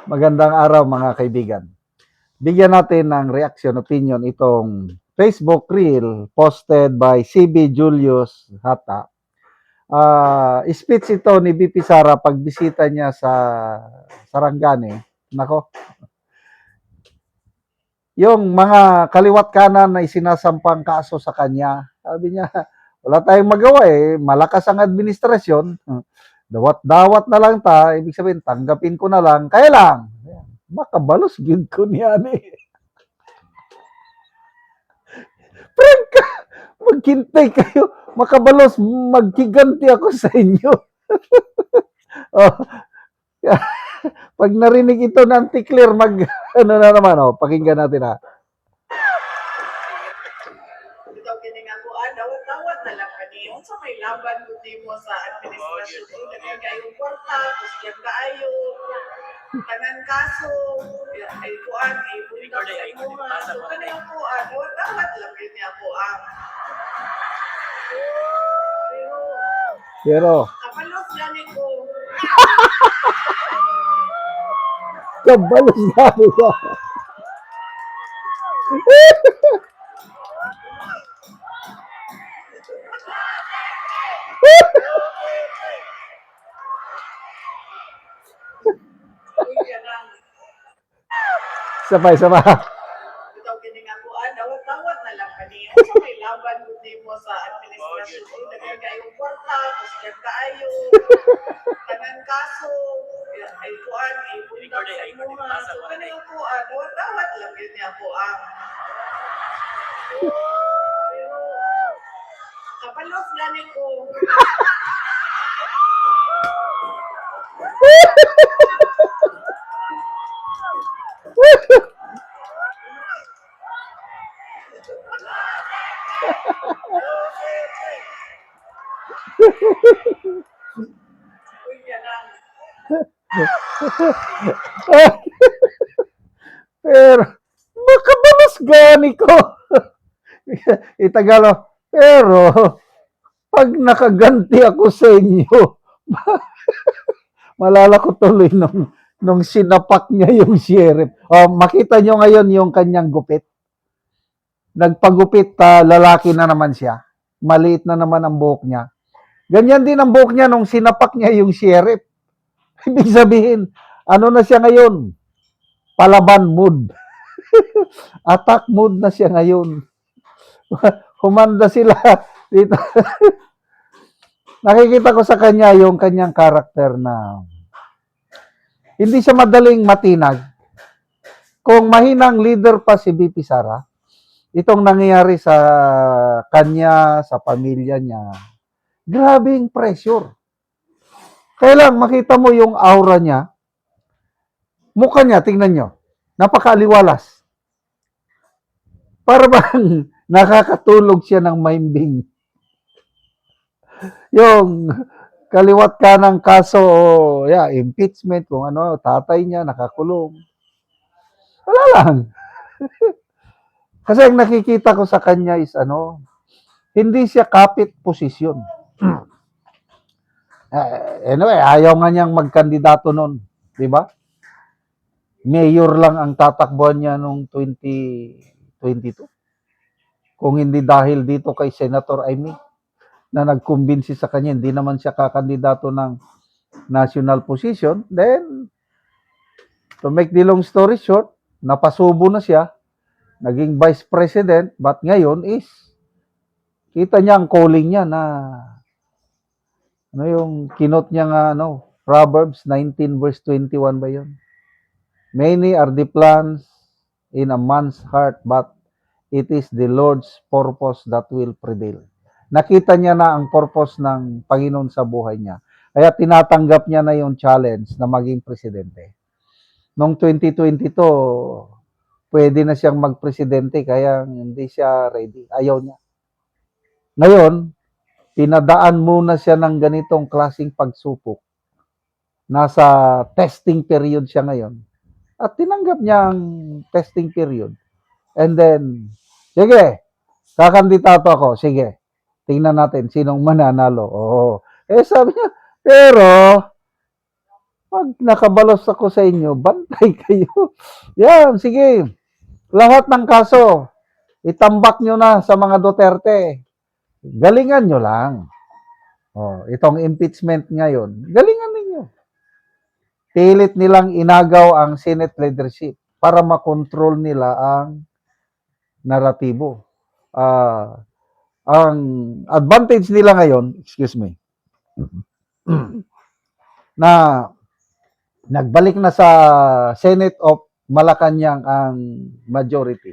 Magandang araw mga kaibigan. Bigyan natin ng reaction opinion itong Facebook Reel posted by CB Julius Hata. Speech ito ni BP Sara pagbisita niya sa Sarangani. Nako, yung mga kaliwat kanan na isinasampang kaso sa kanya, sabi niya, wala tayong magawa malakas ang administrasyon. Dawat-dawat na lang ibig sabihin, tanggapin ko na lang, kaya lang, makabalos gid ko niya Frank, maghintay kayo, makabalos, maghiganti ako sa inyo. Oh, pag narinig ito ng Anti-Clear, ano na naman, pakinggan natin Ikaw kini nga ko dawat-dawat na lang kani unsa may laban gud mo sa administrasyon daghan kayo kwarta kusyan kaayo tanan kaso ay kuan ay bulta sa imo so kani ako dawat-dawat lang kini ako pero kapalos gani ko kabalos gani ko sabay ikaw kini nga ko dawat-dawat na lang kani unsa may laban gud mo sa administrasyon daghan kayo kwarta kusyan kaayo tanan kaso ay kuan ay bulta sa imo so kani ako dawat-dawat lang gini ako kapalos gani ko pero makabalos gani ko Itagalo, pero pag nakaganti ako sa inyo, malala ko tuloy nung sinapak niya yung sheriff. Makita nyo ngayon yung kanyang gupit. Nagpagupit, lalaki na naman siya. Maliit na naman ang buhok niya. Ganyan din ang buhok niya nung sinapak niya yung sheriff. Ibig sabihin, ano na siya ngayon? Palaban mood. Attack mood na siya ngayon. Humanda sila dito. Nakikita ko sa kanya yung kanyang karakter na hindi siya madaling matinag. Kung mahinang leader pa si BP Sara, itong nangyayari sa kanya, sa pamilya niya, grabing pressure. Kaya lang makita mo yung aura niya, mukha niya, tingnan nyo, napakaaliwalas. Para bang nakakatulog siya ng maimbing. Yung kaliwat ka ng kaso, impeachment, kung ano, tatay niya nakakulong. Wala lang. Kasi ang nakikita ko sa kanya is hindi siya kapit posisyon. Anyway, ayaw nga niyang magkandidato noon, di ba? Mayor lang ang tatakbuhan niya noong 2022. Kung hindi dahil dito kay Senator Amy na nagkumbinsi sa kanya, hindi naman siya kakandidato ng national position, then, to make the long story short, napasubo na siya, naging vice president, but ngayon is, kita niya ang calling niya na, yung kinot niya nga, Proverbs 19 verse 21 ba yun? Many are the plans in a man's heart, but it is the Lord's purpose that will prevail. Nakita niya na ang purpose ng Panginoon sa buhay niya. Kaya tinatanggap niya na yung challenge na maging presidente. Noong 2022, pwede na siyang magpresidente kaya hindi siya ready. Ayaw niya. Ngayon, pinadaan muna siya ng ganitong klaseng pagsupok. Nasa testing period siya ngayon. At tinanggap niya ang testing period. And then, sige, kakandidato ako. Sige, tingnan natin sinong mananalo. Sabi niya, pero Pag nakabalos ako sa inyo, bantay kayo. Yan, sige. Lahat ng kaso, itambak nyo na sa mga Duterte. Galingan nyo lang. Oh, itong impeachment ngayon, galingan ninyo. Pilit nilang inagaw ang Senate leadership para makontrol nila ang naratibo. Ang advantage nila ngayon, excuse me, na nagbalik na sa Senate of Malacanang ang majority.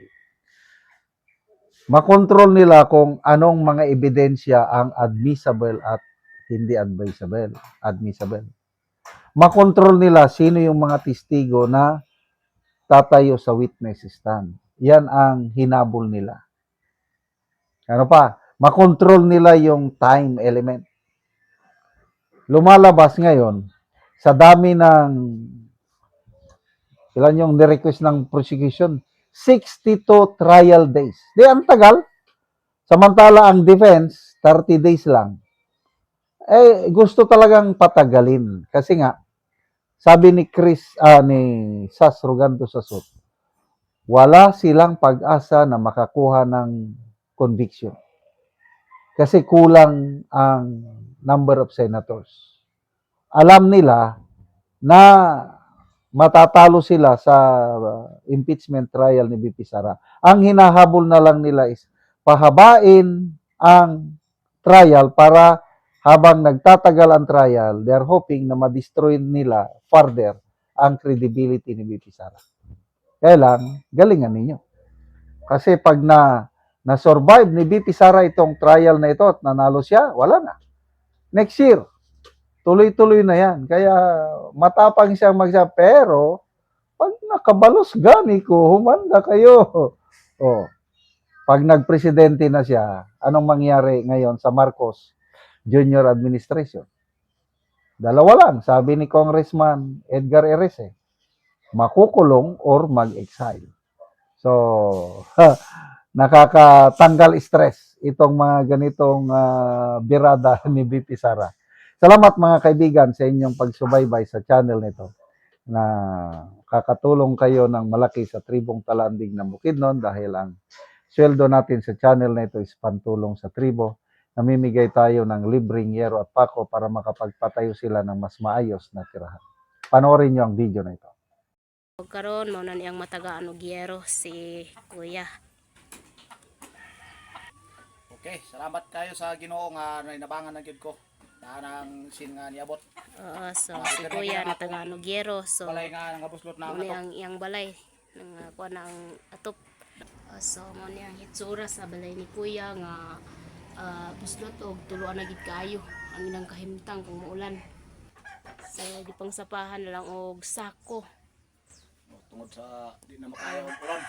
Makontrol nila kung anong mga ebidensya ang admissible at hindi admissible. Makontrol nila sino yung mga testigo na tatayo sa witness stand. Yan ang hinabol nila. Ano pa? Makontrol nila yung time element. Lumalabas ngayon, sa dami ng ilan yung nirequest ng prosecution, 62 trial days. Di, ang tagal. Samantala ang defense, 30 days lang. Eh, gusto talagang patagalin. Kasi nga, sabi ni ni Sas Rogando Sasot, wala silang pag-asa na makakuha ng conviction. Kasi kulang ang number of senators. Alam nila na matatalo sila sa impeachment trial ni BP Sara. Ang hinahabol na lang nila is pahabain ang trial para habang nagtatagal ang trial, they're hoping na ma-destroy nila further ang credibility ni BP Sara. Kaya lang, galingan ninyo. Kasi pag na-survive ni BP Sara itong trial na ito at nanalo siya, wala na. Next year, tuloy-tuloy na yan. Kaya matapang siyang magsabi, pero pag nakabalos gani ko, humanda kayo. Oh, pag nagpresidente na siya, anong mangyari ngayon sa Marcos Junior Administration? Dalawa lang, sabi ni Congressman Edgar Erese, makukulong or mag-exile. So, nakakatanggal stress itong mga ganitong birada ni BP Sara. Salamat mga kaibigan sa inyong pagsubaybay sa channel nito na kakatulong kayo ng malaki sa tribong Talandig ng Bukidnon dahil ang sweldo natin sa channel na ito is pantulong sa tribo. Namimigay tayo ng libreng yero at pako para makapagpatayo sila ng mas maayos na tirahan. Panoorin nyo ang video na ito. Karon mo na niyang matagaan og yero si Kuya. Okay, salamat kayo sa Ginoo nga nainabangan na gyud ko. Nang sin nga niabot. So si Kuya natagaan og yero. So Balay nga nabuslot na mo ako. niyang iyang balay nang kuha na ang atop. So mo niyang hitsura sa balay ni Kuya nga buslot og tuluan na gid kaayo ang ilang kahimtang kung muulan. So di pang sapahan na lang og sako. Tungod sa di na makaya ang ulan.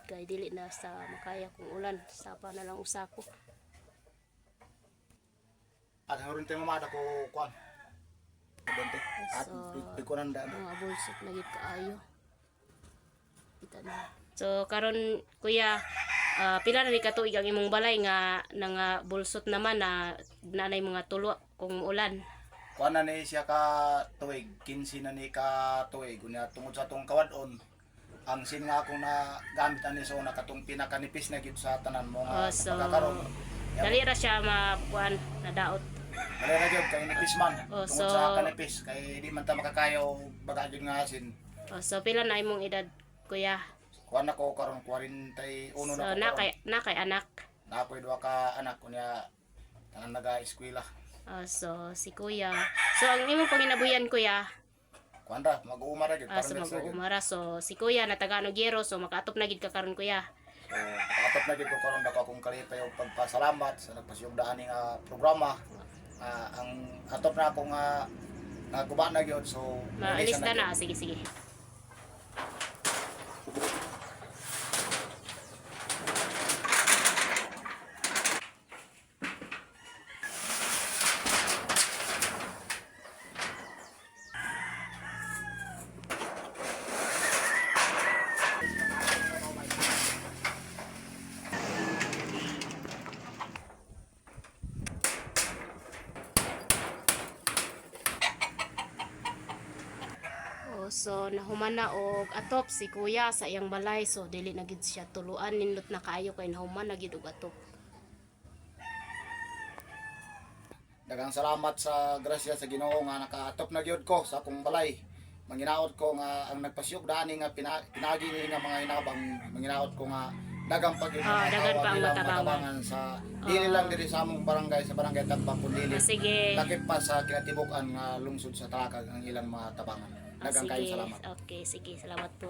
Kay dili na sa makaya kung ulan, sapa na lang usako. At haron tayo mamada ko kuan. Bente. At So, pikunan da. mga bulsot na gid kaayo. Kita na. So karon Kuya, pila na ni ka tuig ang imong balay nga nga bulsot naman na nanay mga tulo kung ulan. Kuan na ni siya ka tuig, 15 na ni ka tuig unya tungod sa tong kawadon. Ang sin nga akong na gamit ani so nakatong pinakanipis na gid sa tanan mo nga So pagkakaroon. dali ra siya makuan nadaot. Dali ra gyud kay nipis man. Oh, Tungod so- sa kanipis kay di man ta makakayo baga gyud nga asin. So pila na imong edad Kuya? Kuan ako karon 41 So na ko. na kay anak. Na ako'y duha ka anak kunya tangan naga-eskwela. So si Kuya. So ang imong panginabuhian Kuya, Kuan ra mag-uumara gyud so mag-uumara. So si Kuya natagaan og yero so makaatop na gid ka karon Kuya. So atop na gyud ko karon dako akong kalipay og pagpasalamat sa nagpasiyugdaan ning programa. Ang atop na akong naguba na gyud so Maalis nalisa na gyud. sige sige. So nahumana og atop si kuya sa iyang balay, so dili na gid siya tuluan, nindot na kaayo kay nahuman na gid og atop. Daghang salamat sa grasya sa Ginoo nga nakaatop na gyud ko sa akong balay. Manginaot ko nga ang nagpasyok dani nga pinagi ni nga mga hinabang, manginaot ko nga dagang pag dagan pa ang matabangan. sa dili lang diri sa among barangay, sa barangay Tagbang kundi Sige. lakip pa sa kinatibukan nga lungsod sa Talakag ang ilang mga tabangan. Dagang kayo Sige. salamat. Okay, sige. Salamat po.